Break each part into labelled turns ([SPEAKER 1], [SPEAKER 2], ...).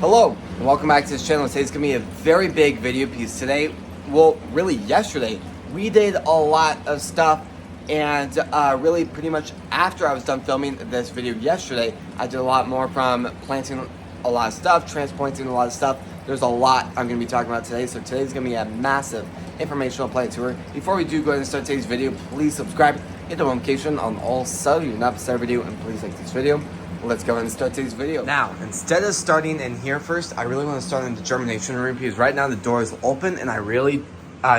[SPEAKER 1] Hello and welcome back to this channel. Today's gonna be a very big video piece. Today, well, really yesterday, we did a lot of stuff, and really pretty much after I was done filming this video yesterday, I did a lot more, from planting a lot of stuff, transplanting a lot of stuff. There's a lot I'm gonna be talking about today, so today's gonna be a massive informational plant tour. Before we do go ahead and start today's video, please subscribe, hit the notification on all so you not miss our video, and please like this video. Let's go ahead and start today's video. Now, instead of starting in here first, I really want to start in the germination room, because right now the door is open and I really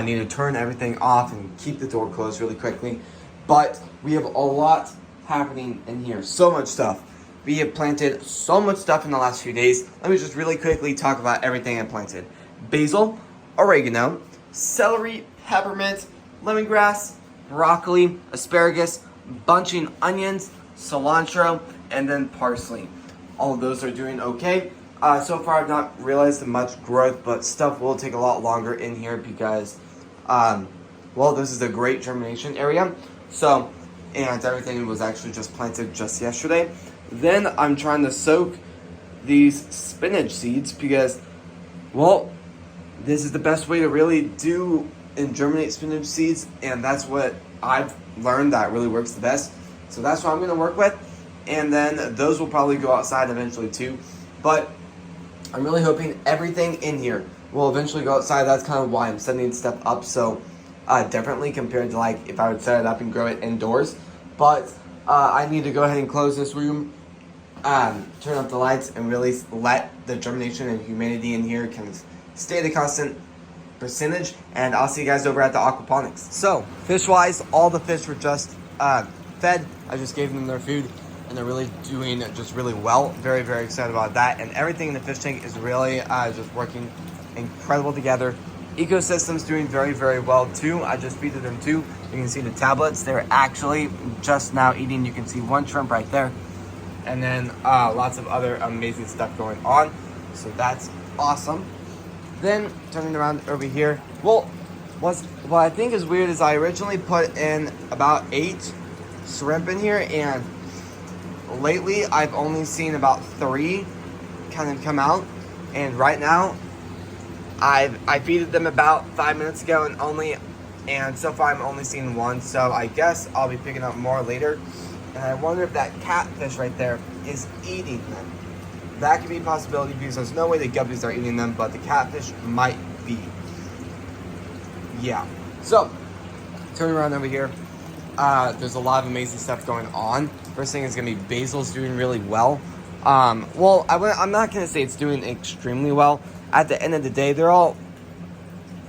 [SPEAKER 1] need to turn everything off and keep the door closed really quickly. But we have a lot happening in here, so much stuff. We have planted so much stuff in the last few days. Let me just really quickly talk about everything I planted. Basil, oregano, celery, peppermint, lemongrass, broccoli, asparagus, bunching onions, cilantro, and then parsley. All of those are doing okay. So far I've not realized much growth, but stuff will take a lot longer in here because, well, this is a great germination area. So, and everything was actually just planted just yesterday. Then I'm trying to soak these spinach seeds because, well, this is the best way to really do and germinate spinach seeds, and that's what I've learned that really works the best. So that's what I'm gonna work with. And then those will probably go outside eventually too. But I'm really hoping everything in here will eventually go outside. That's kind of why I'm setting stuff up so differently compared to like if I would set it up and grow it indoors. But I need to go ahead and close this room, turn up the lights, and really let the germination and humidity in here kind of stay at a constant percentage. And I'll see you guys over at the aquaponics. So fish wise, all the fish were just fed. I just gave them their food, and they're really doing just really well. Very, very excited about that. And everything in the fish tank is really just working incredible together. Ecosystem's doing very, very well too. I just feeded them too. You can see the tablets. They're actually just now eating. You can see one shrimp right there. And then lots of other amazing stuff going on. So that's awesome. Then turning around over here. Well, what I think is weird is I originally put in about 8 shrimp in here, and lately I've only seen about 3 kind of come out. And right now I feeded them about 5 minutes ago, and so far I'm only seeing 1. So I guess I'll be picking up more later. And I wonder if that catfish right there is eating them. That could be a possibility because there's no way the guppies are eating them, but the catfish might be. Yeah. So turning around over here. There's a lot of amazing stuff going on. First thing is going to be basil's doing really well. Well, I'm not going to say it's doing extremely well. At the end of the day, they're all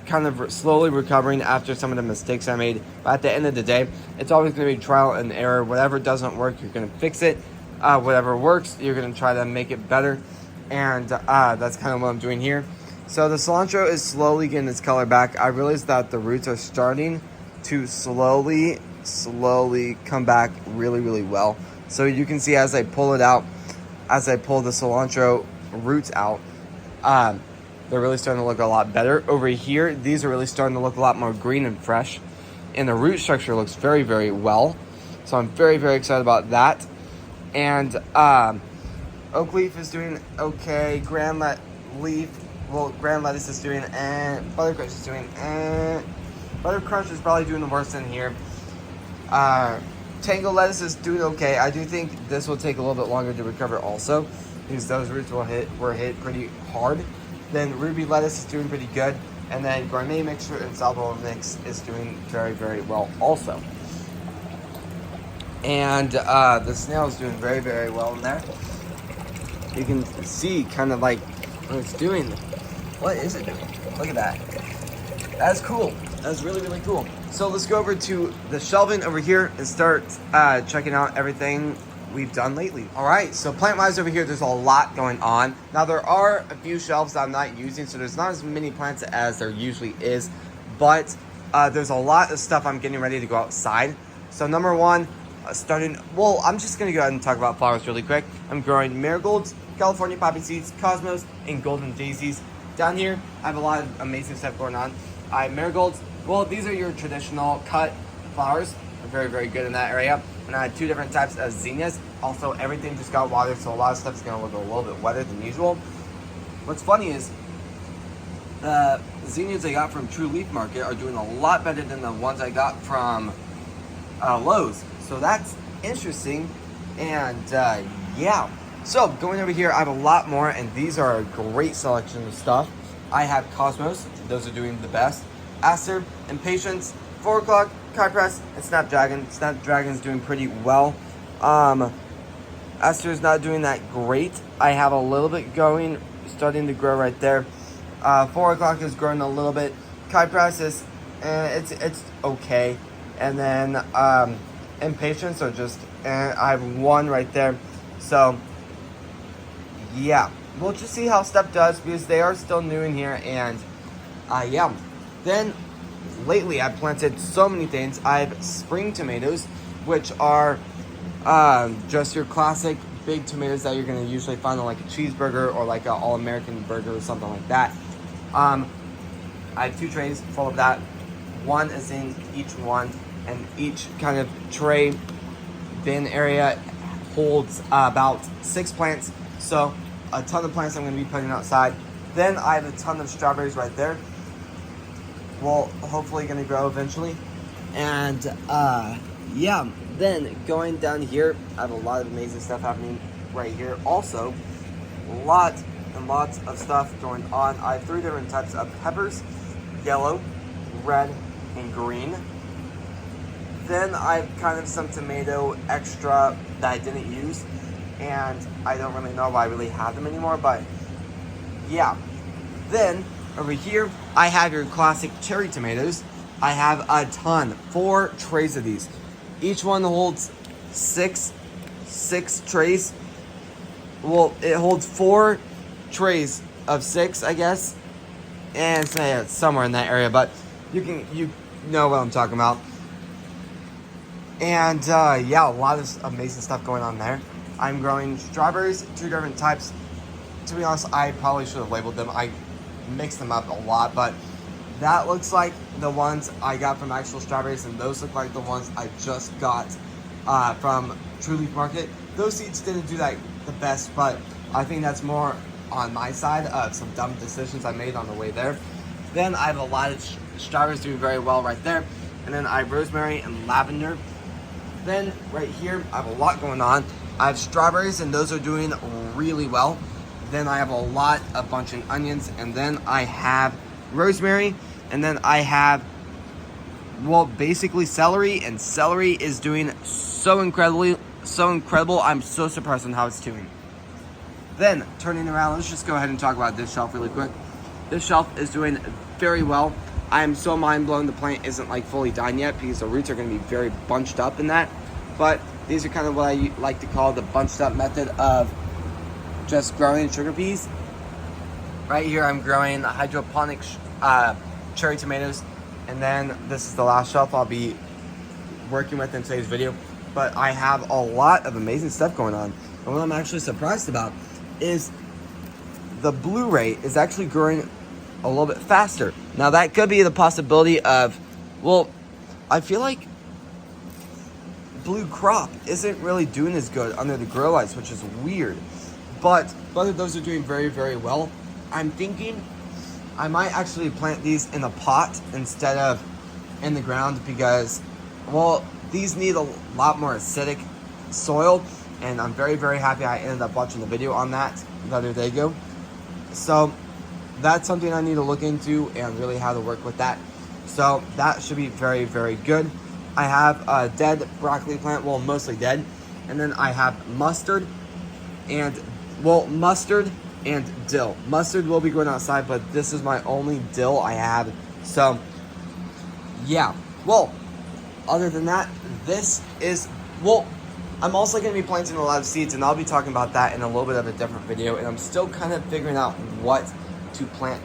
[SPEAKER 1] kind of slowly recovering after some of the mistakes I made. But at the end of the day, it's always going to be trial and error. Whatever doesn't work, you're going to fix it. Whatever works, you're going to try to make it better. And that's kind of what I'm doing here. So the cilantro is slowly getting its color back. I realized that the roots are starting to slowly come back really, really well. So you can see as I pull it out, as I pull the cilantro roots out, they're really starting to look a lot better. Over here, these are really starting to look a lot more green and fresh, and the root structure looks very, very well. So I'm very, very excited about that. And oak leaf is doing okay. Grand lettuce is doing, and buttercrunch is doing, buttercrunch is probably doing the worst in here. Tango lettuce is doing okay. I do think this will take a little bit longer to recover also, because those roots were hit pretty hard. Then ruby lettuce is doing pretty good, and then gourmet mixture and salvo mix is doing very, very well also. And the snail is doing very, very well in there. You can see kind of like what it's doing. What is it doing? Look at that. That's cool. That's really, really cool. So let's go over to the shelving over here and start checking out everything we've done lately. All right, so plant-wise over here, there's a lot going on. Now there are a few shelves that I'm not using, so there's not as many plants as there usually is, but there's a lot of stuff I'm getting ready to go outside. So number one, I'm just gonna go ahead and talk about flowers really quick. I'm growing marigolds, California poppy seeds, cosmos, and golden daisies. Down here, I have a lot of amazing stuff going on. Marigolds, well, these are your traditional cut flowers. They're very, very good in that area. And I had 2 different types of zinnias. Also, everything just got watered, so a lot of stuff is going to look a little bit wetter than usual. what's funny is the zinnias I got from True Leaf Market are doing a lot better than the ones I got from Lowe's. So that's interesting. And yeah. So going over here, I have a lot more, and these are a great selection of stuff. I have Cosmos. Those are doing the best. Aster, Impatience, 4 o'clock, Kypress, and Snapdragon. Snapdragon's doing pretty well. Aster is not doing that great. I have a little bit going, starting to grow right there. 4 o'clock is growing a little bit. Kypress is, it's okay. And then Impatience are just, I have 1 right there. So yeah, we'll just see how Step does, because they are still new in here. And yeah, then lately I've planted so many things. I have spring tomatoes, which are just your classic big tomatoes that you're going to usually find on like a cheeseburger or like an all-American burger or something like that. I have 2 trays full of that. 1 is in each one, and each kind of tray bin area holds about 6 plants. So a ton of plants I'm going to be putting outside. Then I have a ton of strawberries right there. Well, hopefully going to grow eventually. And yeah, then going down here, I have a lot of amazing stuff happening right here. Also, lots and lots of stuff going on. I have 3 different types of peppers: yellow, red, and green. Then I have kind of some tomato extra that I didn't use, and I don't really know if I really have them anymore, but yeah. Then over here, I have your classic cherry tomatoes. I have a ton, 4 trays of these. Each one holds 6 trays. Well, it holds 4 trays of 6, I guess, and it's somewhere in that area, but you know what I'm talking about. And yeah, a lot of amazing stuff going on there. I'm growing strawberries, 2 different types. To be honest, I probably should have labeled them. I mixed them up a lot, but that looks like the ones I got from actual strawberries, and those look like the ones I just got from True Leaf Market. Those seeds didn't do that the best, but I think that's more on my side of some dumb decisions I made on the way there. Then I have a lot of strawberries doing very well right there. And then I have rosemary and lavender. Then right here, I have a lot going on. I have strawberries, and those are doing really well. Then I have a bunch of onions, and then I have rosemary, and then I have, well, basically celery, and celery is doing so incredible. I'm so surprised on how it's doing. Then turning around, let's just go ahead and talk about this shelf really quick. This shelf is doing very well. I am so mind blown the plant isn't like fully done yet, because the roots are going to be very bunched up in that. But these are kind of what I like to call the bunched up method of just growing sugar peas. Right here I'm growing hydroponic cherry tomatoes, and then this is the last shelf I'll be working with in today's video. But I have a lot of amazing stuff going on, and what I'm actually surprised about is the Blu-ray is actually growing a little bit faster. Now that could be the possibility of, well, I feel like Blue Crop isn't really doing as good under the grow lights, which is weird. But both of those are doing very, very well. I'm thinking I might actually plant these in a pot instead of in the ground, because, well, these need a lot more acidic soil, and I'm very, very happy I ended up watching the video on that the other day ago. So that's something I need to look into and really how to work with that. So that should be very, very good. I have a dead broccoli plant, well, mostly dead. And then I have mustard and, well, mustard and dill. Mustard will be going outside, but this is my only dill I have. So yeah, well, other than that, this is, well, I'm also going to be planting a lot of seeds, and I'll be talking about that in a little bit of a different video. And I'm still kind of figuring out what to plant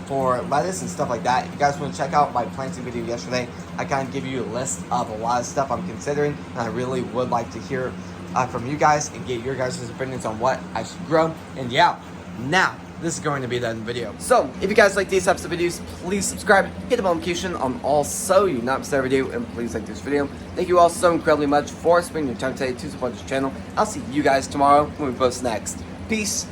[SPEAKER 1] for lettuce and stuff like that. If you guys want to check out my planting video yesterday, I kind of give you a list of a lot of stuff I'm considering, and I really would like to hear from you guys and get your guys' opinions on what I should grow. And yeah, now this is going to be the end of the video. So if you guys like these types of videos, please subscribe, hit the notification on all so you not miss every video, and please like this video. Thank you all so incredibly much for spending your time today to support this channel. I'll see you guys tomorrow when we post next. Peace.